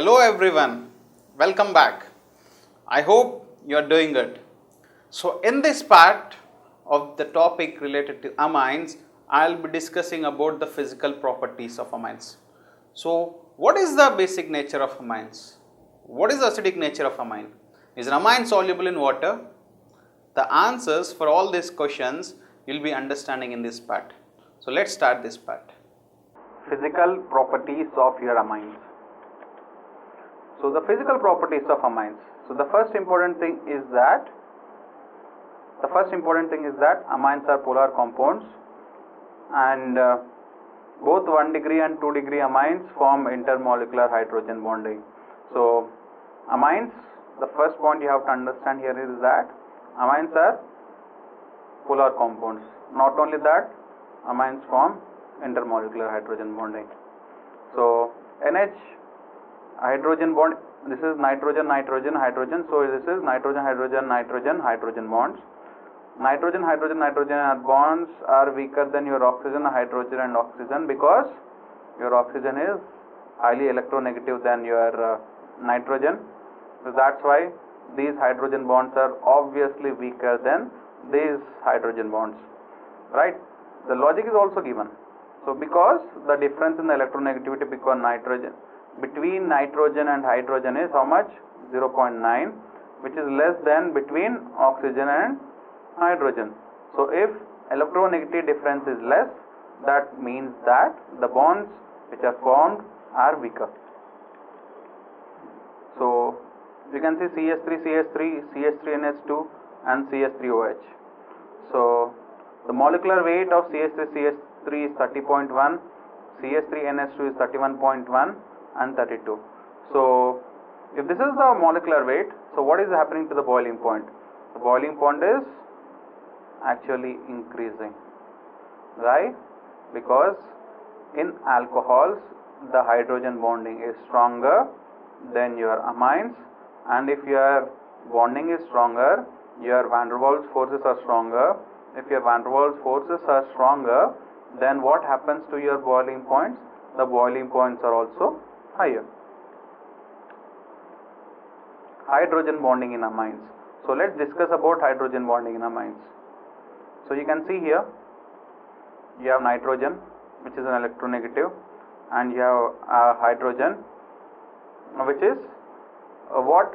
Hello everyone, welcome back. I hope you are doing good. So in this part of the topic related to amines, I will be discussing about the physical properties of amines. So what is the basic nature of amines? What is the acidic nature of amine? Is an amine soluble in water? The answers for all these questions you will be understanding in this part. So let's start this part. Physical properties of your amines. So the physical properties of amines. So the first important thing is that amines are polar compounds, and both 1 degree and 2 degree amines form intermolecular hydrogen bonding. So amines, the first point you have to understand here is that amines are polar compounds. Not only that, amines form intermolecular hydrogen bonding. So NH hydrogen bond, this is nitrogen, nitrogen, hydrogen. So this is nitrogen, hydrogen, nitrogen, hydrogen bonds. Nitrogen, hydrogen, nitrogen bonds are weaker than your oxygen, hydrogen and oxygen, because your oxygen is highly electronegative than your nitrogen. So that's why these hydrogen bonds are obviously weaker than these hydrogen bonds, right? The logic is also given. So because the difference in the electronegativity between nitrogen and hydrogen is how much? 0.9, which is less than between oxygen and hydrogen. So if electronegativity difference is less, that means that the bonds which are formed are weaker. So you can see CH3CH3, CH3NH2 and CH3OH. So the molecular weight of CH3CH3 is 30.1, CH3NH2 is 31.1 and 32. So if this is the molecular weight, so what is happening to the boiling point? The boiling point is actually increasing. Why? Because in alcohols the hydrogen bonding is stronger than your amines, and if your bonding is stronger, your van der Waals forces are stronger. If your van der Waals forces are stronger, then what happens to your boiling points? The boiling points are also higher. Hydrogen bonding in amines. So let's discuss about hydrogen bonding in amines. So you can see here, you have nitrogen, which is an electronegative, and you have hydrogen, which is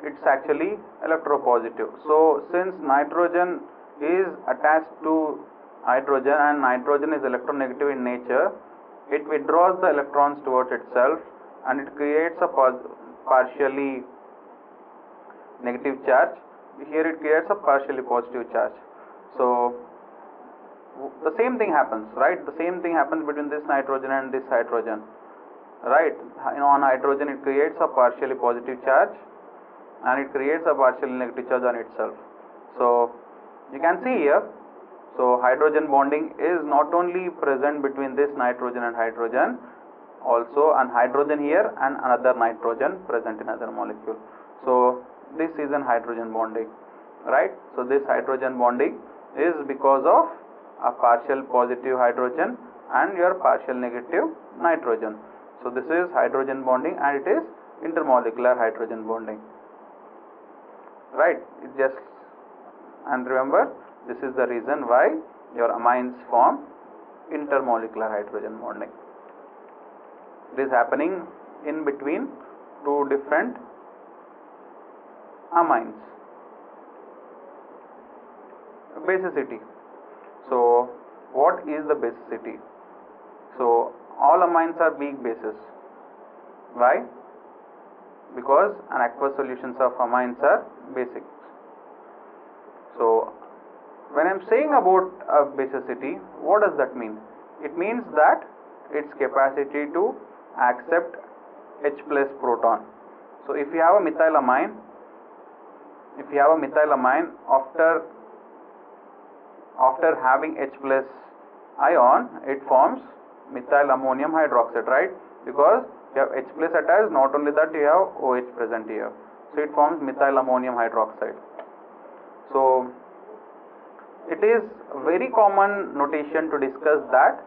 it's actually electropositive. So since nitrogen is attached to hydrogen and nitrogen is electronegative in nature, it withdraws the electrons towards itself and it creates a partially negative charge. Here it creates a partially positive charge. So the same thing happens, right? The same thing happens between this nitrogen and this hydrogen, right? On hydrogen it creates a partially positive charge and it creates a partially negative charge on itself. So you can see here, so hydrogen bonding is not only present between this nitrogen and hydrogen, also an hydrogen here and another nitrogen present in other molecule. So this is an hydrogen bonding, right? So this hydrogen bonding is because of a partial positive hydrogen and your partial negative nitrogen. So this is hydrogen bonding and it is intermolecular hydrogen bonding, right? And remember, this is the reason why your amines form intermolecular hydrogen bonding. It is happening in between two different amines. Basicity. So what is the basicity? So all amines are weak bases. Why? Because an aqueous solutions of amines are basic. So when I am saying about basicity, what does that mean? It means that its capacity to accept H plus proton. So if you have a methylamine, after having H plus ion, it forms methyl ammonium hydroxide, right? Because you have H plus attached, not only that you have OH present here. So it forms methyl ammonium hydroxide. So it is very common notation to discuss that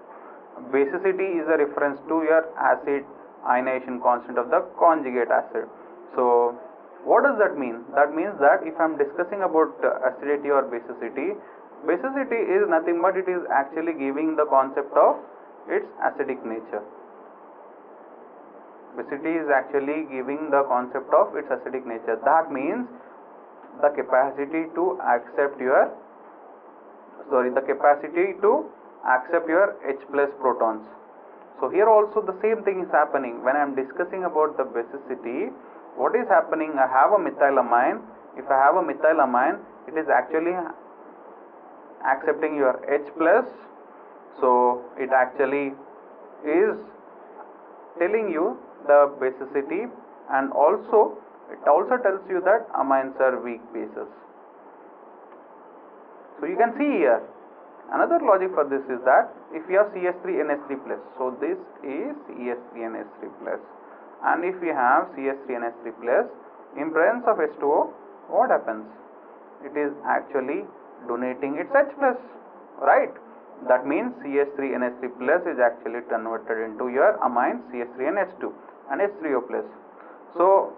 basicity is a reference to your acid ionization constant of the conjugate acid. So what does that mean? That means that if I am discussing about acidity or basicity, basicity is nothing but it is actually giving the concept of its acidic nature. Basicity is actually giving the concept of its acidic nature. That means the capacity to accept your H plus protons. So here also the same thing is happening. When I am discussing about the basicity, what is happening? I have a methylamine. If I have a methylamine, it is actually accepting your H plus. So it actually is telling you the basicity, and also it also tells you that amines are weak bases. So you can see here another logic for this is that if you have CS3NH3 plus, so this is CS3NH3 plus, and if you have CS3NH3 plus in presence of H2O, what happens? It is actually donating its H plus, right? That means CS3NH3 plus is actually converted into your amine CS3NH2 and H3O plus. So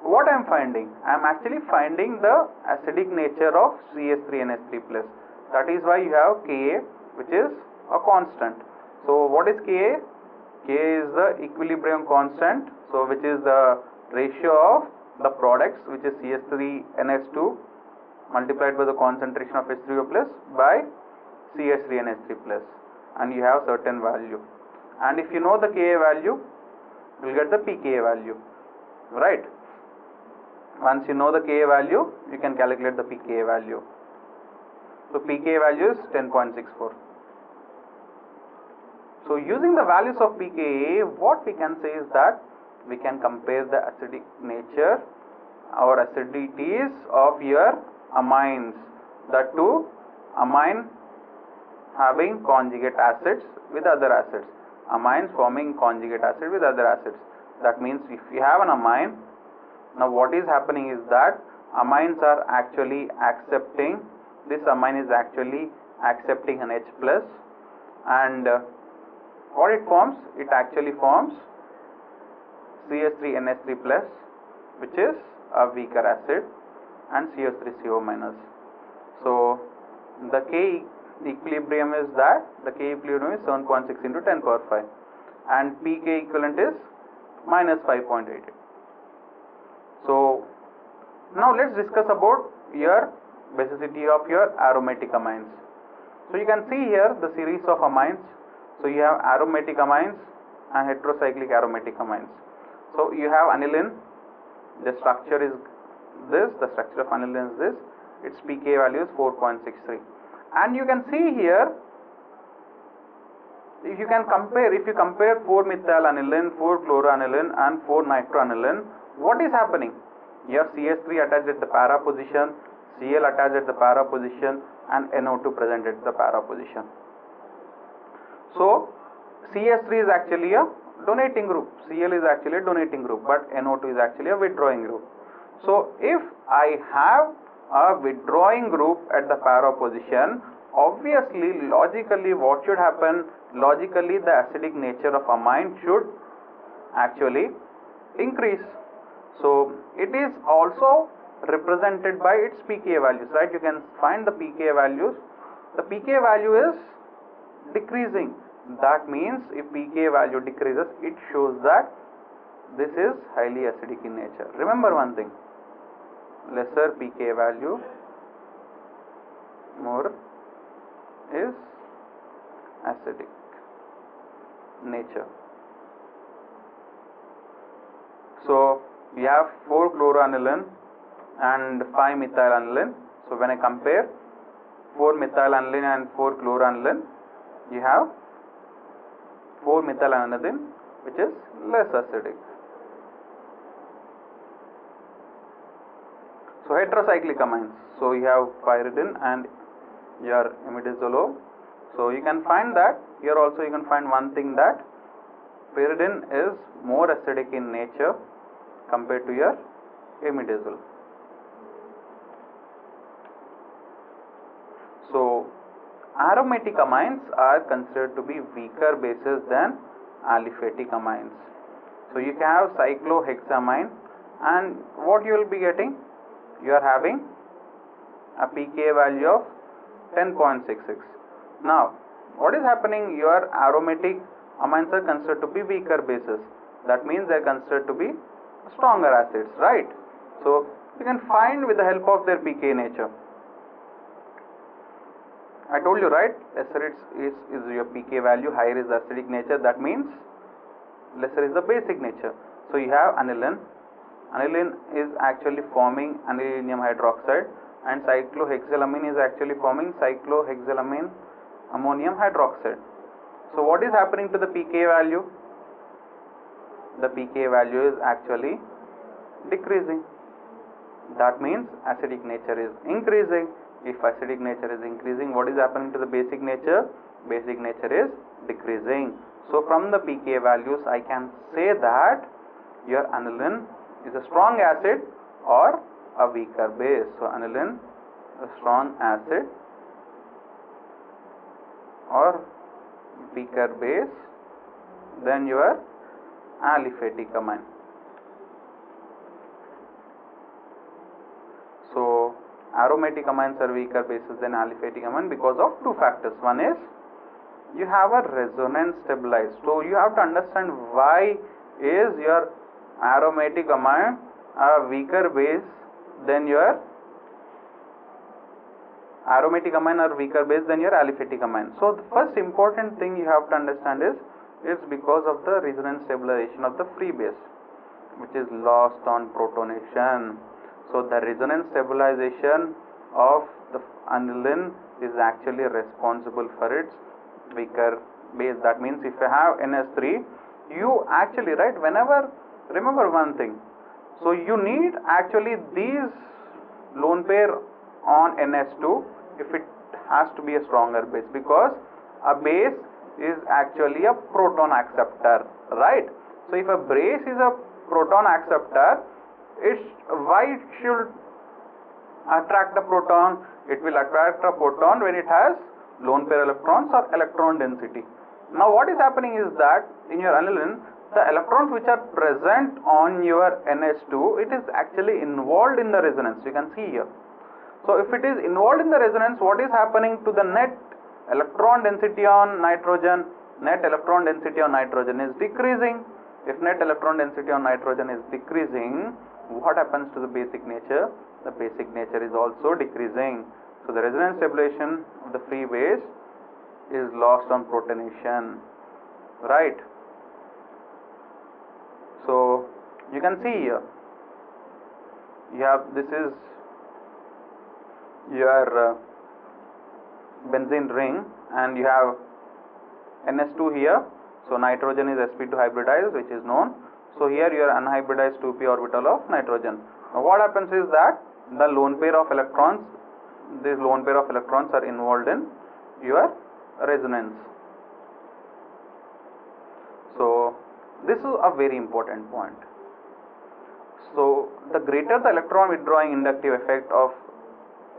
what I am finding? I am actually finding the acidic nature of CS3NH3 plus. That is why you have Ka, which is a constant. So what is Ka? Ka is the equilibrium constant, so which is the ratio of the products, which is CS3NH2 multiplied by the concentration of H3O plus by CS3NH3 plus, and you have certain value, and if you know the Ka value, you will get the pKa value, right? Once you know the Ka value, you can calculate the pKa value. So pKa value is 10.64. So using the values of pKa, what we can say is that we can compare the acidic nature or acidities of your amines, that two amine having conjugate acids with other acids, amines forming conjugate acid with other acids. That means if you have an amine, now what is happening is that amines are actually accepting, this amine is actually accepting an H plus, and what it forms? It actually forms CS3NH3 plus, which is a weaker acid, and CO3CO minus. So the K equilibrium is that, the K equilibrium is 7.6 into 10 power 5, and pK equivalent is minus 5.88. So now let's discuss about your basicity of your aromatic amines. So you can see here the series of amines. So you have aromatic amines and heterocyclic aromatic amines. So you have aniline, the structure is this, the structure of aniline is this, its pK value is 4.63, and you can see here, if you compare 4-methyl-aniline, 4-chloroaniline and 4-nitroaniline, what is happening? You have CS3 attached at the para position, Cl attached at the para position, and NO2 present at the para position. So CS3 is actually a donating group, Cl is actually a donating group, but NO2 is actually a withdrawing group. So if I have a withdrawing group at the para position, obviously logically what should happen? Logically the acidic nature of amine should actually increase. So it is also represented by its pKa values, right? You can find the pKa values. The pKa value is decreasing. That means if pKa value decreases, it shows that this is highly acidic in nature. Remember one thing, lesser pKa value, more is acidic nature. So we have 4-chloroaniline and 5-methyl-aniline. So when I compare 4-methyl-aniline and 4-chloroaniline, you have 4-methyl-aniline, which is less acidic. So heterocyclic amines. So you have pyridine and your imidazole. So you can find that here also you can find one thing, that pyridine is more acidic in nature compared to your imidazole. So aromatic amines are considered to be weaker bases than aliphatic amines. So you can have cyclohexamine, and what you will be getting? You are having a pKa value of 10.66. Now, what is happening? Your aromatic amines are considered to be weaker bases. That means they are considered to be stronger acids, right? So you can find with the help of their pKa nature. I told you, right? Lesser is your pKa value, higher is the acidic nature. That means lesser is the basic nature. So you have aniline. Aniline is actually forming anilinium hydroxide, and cyclohexylamine is actually forming cyclohexylamine ammonium hydroxide. So what is happening to the pKa value? The pKa value is actually decreasing. That means acidic nature is increasing. If acidic nature is increasing, what is happening to the basic nature? Basic nature is decreasing. So from the pKa values, I can say that your aniline is a strong acid or a weaker base. So aniline, a strong acid or weaker base than your aliphatic amine. So aromatic amines are weaker bases than aliphatic amine because of two factors. One is you have a resonance stabilized. So you have to understand why is your aromatic amine a weaker base than your aliphatic amine. So the first important thing you have to understand is it's because of the resonance stabilization of the free base, which is lost on protonation. So the resonance stabilization of the aniline is actually responsible for its weaker base. That means if you have NS3, you actually, right, whenever, remember one thing, so you need actually these lone pair on NS2 if it has to be a stronger base, because a base is actually a proton acceptor, right? So if a base is a proton acceptor, why it should attract a proton? It will attract a proton when it has lone pair electrons or electron density. Now what is happening is that in your aniline, the electrons which are present on your NS2, it is actually involved in the resonance. You can see here. So if it is involved in the resonance, what is happening to the net electron density on nitrogen? Net electron density on nitrogen is decreasing. If net electron density on nitrogen is decreasing, what happens to the basic nature? The basic nature is also decreasing. So the resonance stabilization of the free base is lost on protonation, right? So you can see here, you have, this is your benzene ring, and you have NS2 here. So nitrogen is sp2 hybridized, which is known. So here you are unhybridized 2p orbital of nitrogen. Now what happens is that the lone pair of electrons, these lone pair of electrons are involved in your resonance. So this is a very important point. So the greater the electron withdrawing inductive effect of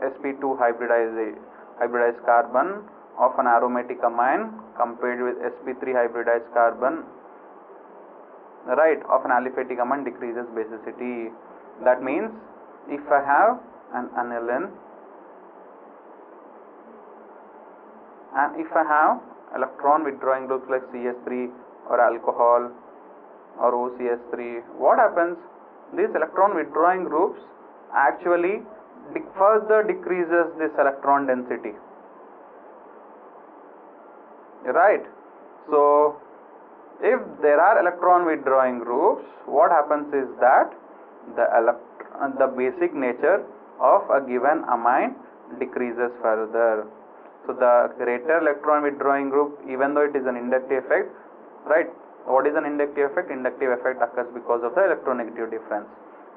sp2 hybridized carbon of an aromatic amine compared with sp3 hybridized carbon, right, of an aliphatic amine, decreases basicity. That means if I have an aniline and if I have electron withdrawing groups like CS3 or alcohol or OCS3, what happens? These electron withdrawing groups actually further decreases this electron density, right? So if there are electron withdrawing groups, what happens is that the basic nature of a given amine decreases further. So the greater electron withdrawing group, even though it is an inductive effect, right? What is an inductive effect? Inductive effect occurs because of the electronegative difference.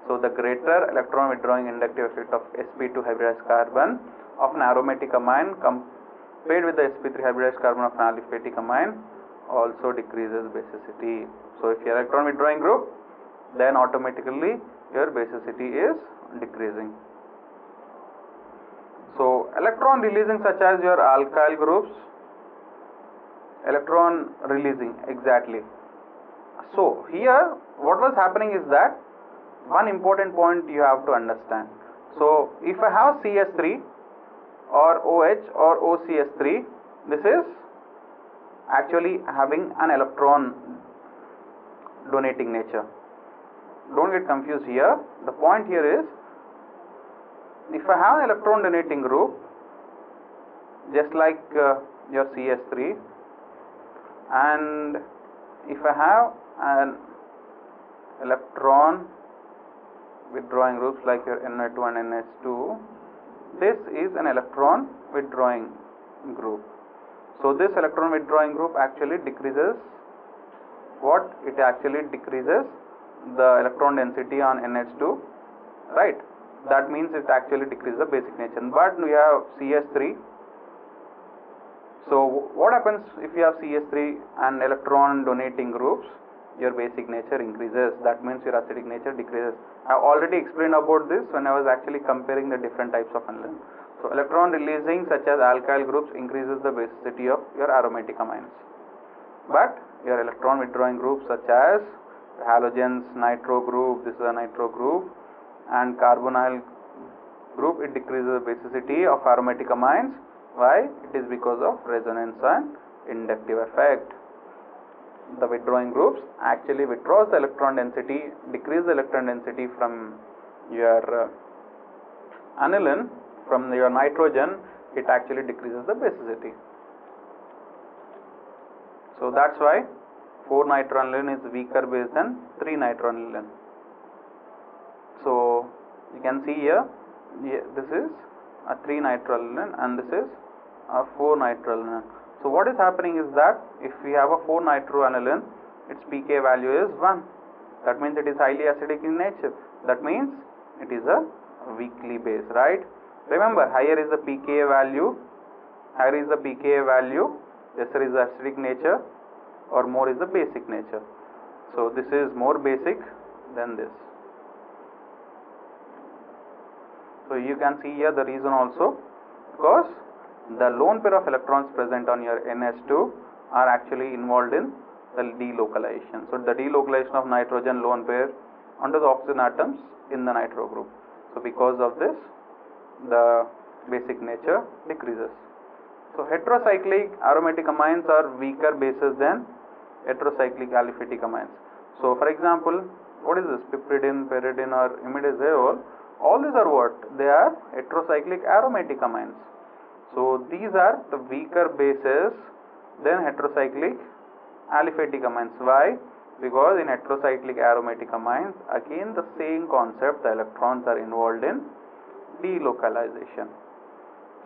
So the greater electron withdrawing inductive effect of sp2 hybridized carbon of an aromatic amine compared with the sp3 hybridized carbon of an aliphatic amine also decreases basicity. So if your electron withdrawing group, then automatically your basicity is decreasing. So electron releasing, such as your alkyl groups, electron releasing, exactly. So here what was happening is that one important point you have to understand. So if I have CS3 or OH or OCS3, this is actually having an electron donating nature. Don't get confused here. The point here is, if I have an electron donating group just like your CS3, and if I have an electron withdrawing groups like your Na2 and NH2, this is an electron withdrawing group. So this electron withdrawing group actually decreases what? It actually decreases the electron density on NH2, right? That means it actually decreases the basic nature. But we have CS3. So what happens if you have CS3 and electron donating groups? Your basic nature increases. That means your acidic nature decreases. I already explained about this when I was actually comparing the different types of aniline. So electron releasing such as alkyl groups increases the basicity of your aromatic amines. But your electron withdrawing groups such as halogens, nitro group, this is a nitro group, and carbonyl group, it decreases the basicity of aromatic amines. Why? It is because of resonance and inductive effect. The withdrawing groups actually withdraws the electron density, decrease the electron density from your aniline, from your nitrogen, it actually decreases the basicity. So that's why 4-nitroaniline is weaker base than 3-nitroaniline. So you can see here, this is a 3-nitroaniline and this is a 4-nitroaniline. So what is happening is that if we have a 4-nitroaniline, its pK value is 1. That means it is highly acidic in nature. That means it is a weakly base, right? Remember, higher is the pKa value, lesser is the acidic nature, or more is the basic nature. So this is more basic than this. So you can see here the reason also, because the lone pair of electrons present on your NH2 are actually involved in the delocalization. So the delocalization of nitrogen lone pair onto the oxygen atoms in the nitro group. So because of this, the basic nature decreases. So heterocyclic aromatic amines are weaker bases than heterocyclic aliphatic amines. So for example, what is this? Piperidine, pyridine or imidazole, all these are what? They are heterocyclic aromatic amines. So these are the weaker bases than heterocyclic aliphatic amines. Why? Because in heterocyclic aromatic amines, again the same concept, the electrons are involved in delocalization.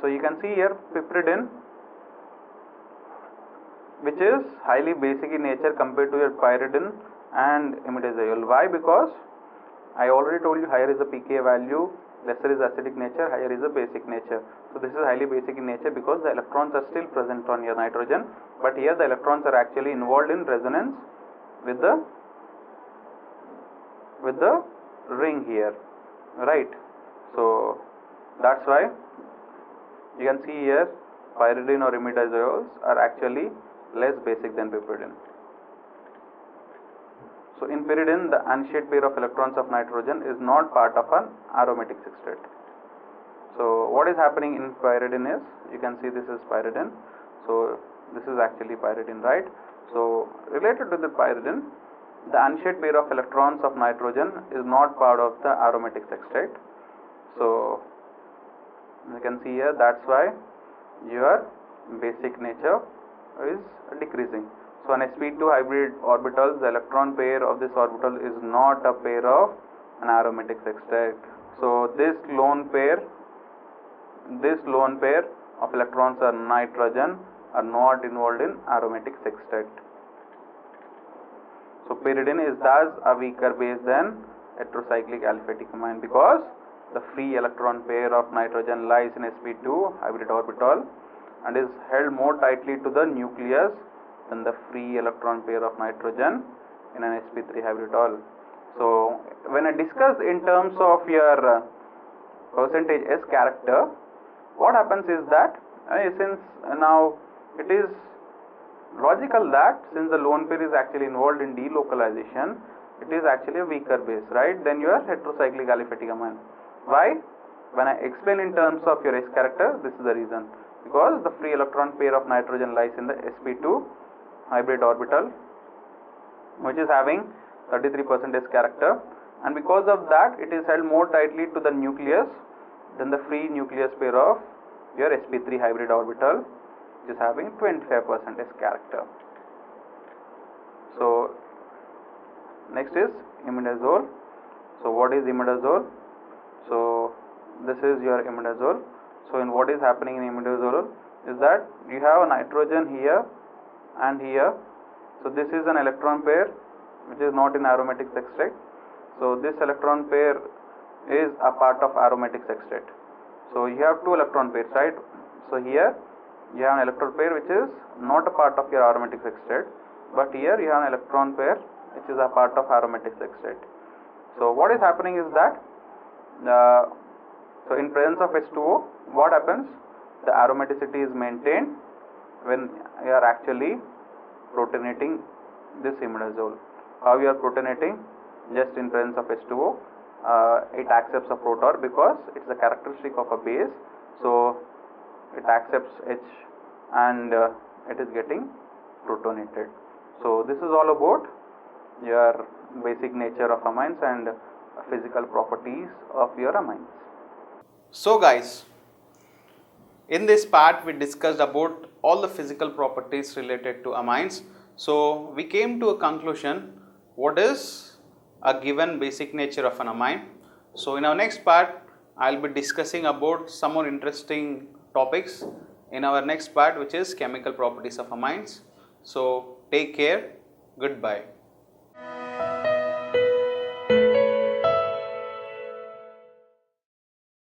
So you can see here piperidine, which is highly basic in nature compared to your pyridine and imidazole. Why? Because I already told you higher is the pK value, lesser is acidic nature, higher is the basic nature. So this is highly basic in nature because the electrons are still present on your nitrogen, but here the electrons are actually involved in resonance with the ring here, right? So that's why you can see here pyridine or imidazoles are actually less basic than piperidine. So in pyridine, the unshared pair of electrons of nitrogen is not part of an aromatic sextet. So what is happening in pyridine is, you can see this is pyridine. So this is actually pyridine, right? So related to the pyridine, the unshared pair of electrons of nitrogen is not part of the aromatic sextet. So you can see here, that's why your basic nature is decreasing. So an sp2 hybrid orbital, the electron pair of this orbital is not a pair of an aromatic sextet. So this lone pair of electrons are nitrogen are not involved in aromatic sextet. So pyridine is thus a weaker base than heterocyclic aliphatic amine because the free electron pair of nitrogen lies in sp2 hybrid orbital and is held more tightly to the nucleus than the free electron pair of nitrogen in an sp3 hybrid. So when I discuss in terms of your percentage S character, what happens is that since now it is logical that since the lone pair is actually involved in delocalization, it is actually a weaker base, right, than your heterocyclic aliphatic amine. Why? When I explain in terms of your S character, this is the reason. Because the free electron pair of nitrogen lies in the sp2 hybrid orbital, which is having 33% S character, and because of that it is held more tightly to the nucleus than the free nucleus pair of your sp3 hybrid orbital, which is having 25% S character. So next is imidazole. So what is imidazole? So this is your imidazole. So in what is happening in imidazole is that you have a nitrogen here and here. So this is an electron pair which is not in aromatic sextet. So this electron pair is a part of aromatic sextet. So you have two electron pairs, right? So here you have an electron pair which is not a part of your aromatic sextet, but here you have an electron pair which is a part of aromatic sextet. So what is happening is that so in presence of H2O, what happens? The aromaticity is maintained when you are actually protonating this imidazole. How you are protonating? Just in presence of H2O, it accepts a proton because it is a characteristic of a base, so it accepts H and it is getting protonated. So this is all about your basic nature of amines and physical properties of your amines. So guys, in this part we discussed about all the physical properties related to amines. So we came to a conclusion what is a given basic nature of an amine. So in our next part I will be discussing about some more interesting topics in our next part, which is chemical properties of amines. So take care, goodbye.